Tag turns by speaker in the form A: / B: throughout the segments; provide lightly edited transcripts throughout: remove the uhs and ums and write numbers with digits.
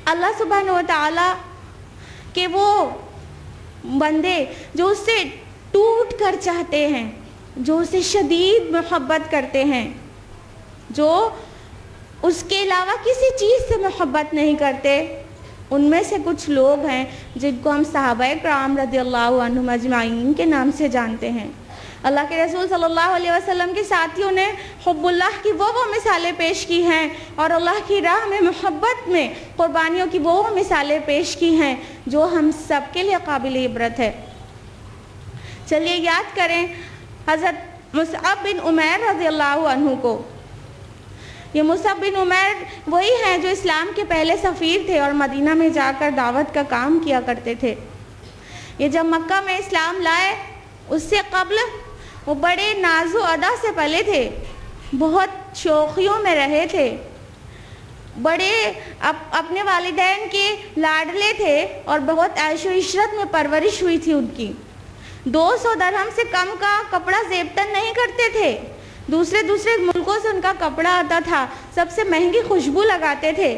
A: اللہ سبحانہ و تعالیٰ کہ وہ بندے جو اس سے ٹوٹ کر چاہتے ہیں، جو اسے شدید محبت کرتے ہیں، جو اس کے علاوہ کسی چیز سے محبت نہیں کرتے، ان میں سے کچھ لوگ ہیں جن کو ہم صحابہ کرام رضی اللہ عنہم اجمعین کے نام سے جانتے ہیں۔ اللہ کے رسول صلی اللہ علیہ وسلم کے ساتھیوں نے حب اللہ کی وہ مثالیں پیش کی ہیں، اور اللہ کی راہ میں محبت میں قربانیوں کی وہ مثالیں پیش کی ہیں جو ہم سب کے لیے قابل عبرت ہے۔ چلیے یاد کریں حضرت مصعب بن عمیر رضی اللہ عنہ کو۔ یہ مصعب بن عمیر وہی ہیں جو اسلام کے پہلے سفیر تھے اور مدینہ میں جا کر دعوت کا کام کیا کرتے تھے۔ یہ جب مکہ میں اسلام لائے، اس سے قبل وہ بڑے ناز و ادا سے پلے تھے، بہت شوخیوں میں رہے تھے، بڑے اپنے والدین کے لاڈلے تھے اور بہت عیش و عشرت میں پرورش ہوئی تھی ان کی۔ 200 درہم سے کم کا کپڑا زیبتن نہیں کرتے تھے، دوسرے ملکوں سے ان کا کپڑا آتا تھا، سب سے مہنگی خوشبو لگاتے تھے،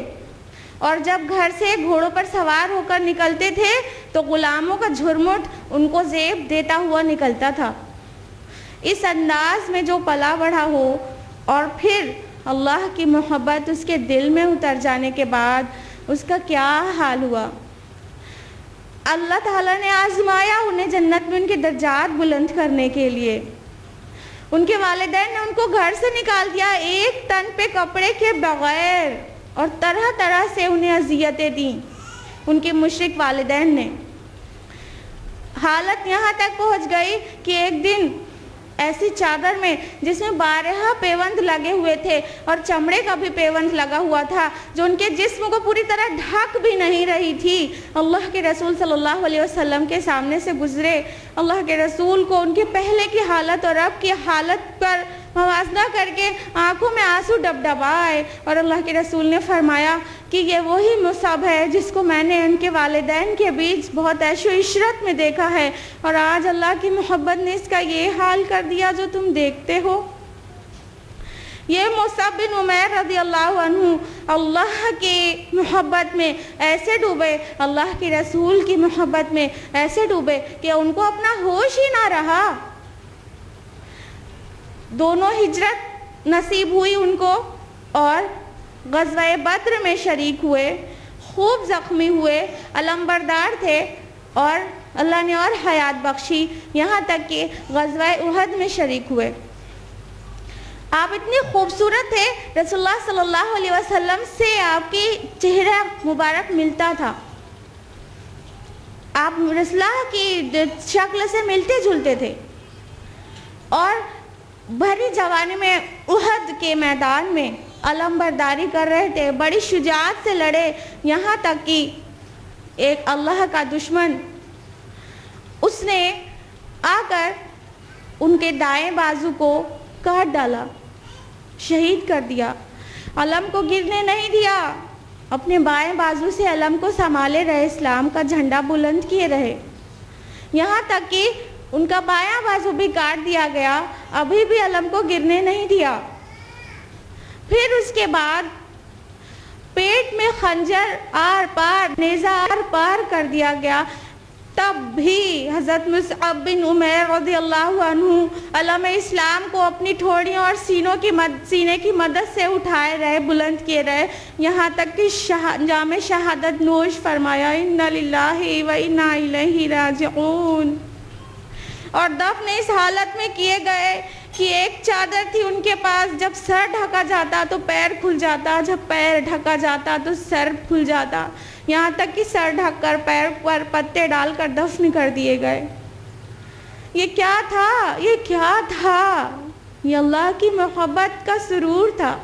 A: اور جب گھر سے گھوڑوں پر سوار ہو کر نکلتے تھے تو غلاموں کا جھرمٹ ان کو زیب دیتا ہوا نکلتا تھا۔ اس انداز میں جو پلا بڑھا ہو اور پھر اللہ کی محبت اس کے دل میں اتر جانے کے بعد اس کا کیا حال ہوا۔ اللہ تعالیٰ نے آزمایا انہیں جنت میں ان کے درجات بلند کرنے کے لیے۔ ان کے والدین نے ان کو گھر سے نکال دیا ایک تن پہ کپڑے کے بغیر، اور طرح طرح سے انہیں اذیتیں دیں ان کے مشرک والدین نے۔ حالت یہاں تک پہنچ گئی کہ ایک دن ایسی چادر میں جس میں 12 پیوند لگے ہوئے تھے اور چمڑے کا بھی پیوند لگا ہوا تھا جو ان کے جسم کو پوری طرح ڈھک بھی نہیں رہی تھی، اللہ کے رسول صلی اللہ علیہ وسلم کے سامنے سے گزرے۔ اللہ کے رسول کو ان کے پہلے کی حالت اور اب کی حالت پر موازنہ کر کے آنکھوں میں آنسو ڈبڈبائے، اور اللہ کے رسول نے فرمایا کہ یہ وہی مصعب ہے جس کو میں نے ان کے والدین کے بیچ بہت عیش و عشرت میں دیکھا ہے، اور آج اللہ کی محبت نے اس کا یہ حال کر دیا جو تم دیکھتے ہو۔ یہ مصعب بن عمیر رضی اللہ عنہ اللہ کی محبت میں ایسے ڈوبے، اللہ کے رسول کی محبت میں ایسے ڈوبے کہ ان کو اپنا ہوش ہی نہ رہا۔ دونوں ہجرت نصیب ہوئی ان کو، اور غزوہ بدر میں شریک ہوئے، خوب زخمی ہوئے، علم بردار تھے، اور اللہ نے اور حیات بخشی، یہاں تک کہ غزوہ احد میں شریک ہوئے۔ آپ اتنے خوبصورت تھے، رسول اللہ صلی اللہ علیہ وسلم سے آپ کی چہرہ مبارک ملتا تھا، آپ رسول اللہ کی شکل سے ملتے جلتے تھے، اور بھری جوانی میں احد کے میدان میں علم برداری کر رہے تھے، بڑی شجاعت سے لڑے، یہاں تک کہ ایک اللہ کا دشمن اس نے آ کر ان کے دائیں بازو کو کاٹ ڈالا، شہید کر دیا، علم کو گرنے نہیں دیا، اپنے بائیں بازو سے علم کو سنبھالے رہے، اسلام کا جھنڈا بلند کیے رہے، یہاں تک کہ ان کا بایاں بازو بھی کاٹ دیا گیا، ابھی بھی علم کو گرنے نہیں دیا۔ پھر اس کے بعد پیٹ میں خنجر آر پار، نیزہ آر پار کر دیا گیا، تب بھی حضرت مصعب بن عمیر رضی اللہ عنہ علم اسلام کو اپنی ٹھوڑیوں اور سینے کی مدد سے اٹھائے رہے، بلند کیے رہے، یہاں تک کہ جام شہادت نوش فرمایا، اِنَّ لِلَّهِ وَإِنَّا إِلَيْهِ رَاجِعُونَ۔ اور دفن اس حالت میں کیے گئے کہ ایک چادر تھی ان کے پاس، جب سر ڈھکا جاتا تو پیر کھل جاتا، جب پیر ڈھکا جاتا تو سر کھل جاتا، یہاں تک کہ سر ڈھک کر پیر پر پتے ڈال کر دفن کر دیے گئے۔ یہ کیا تھا؟ یہ کیا تھا؟ یہ اللہ کی محبت کا سرور تھا۔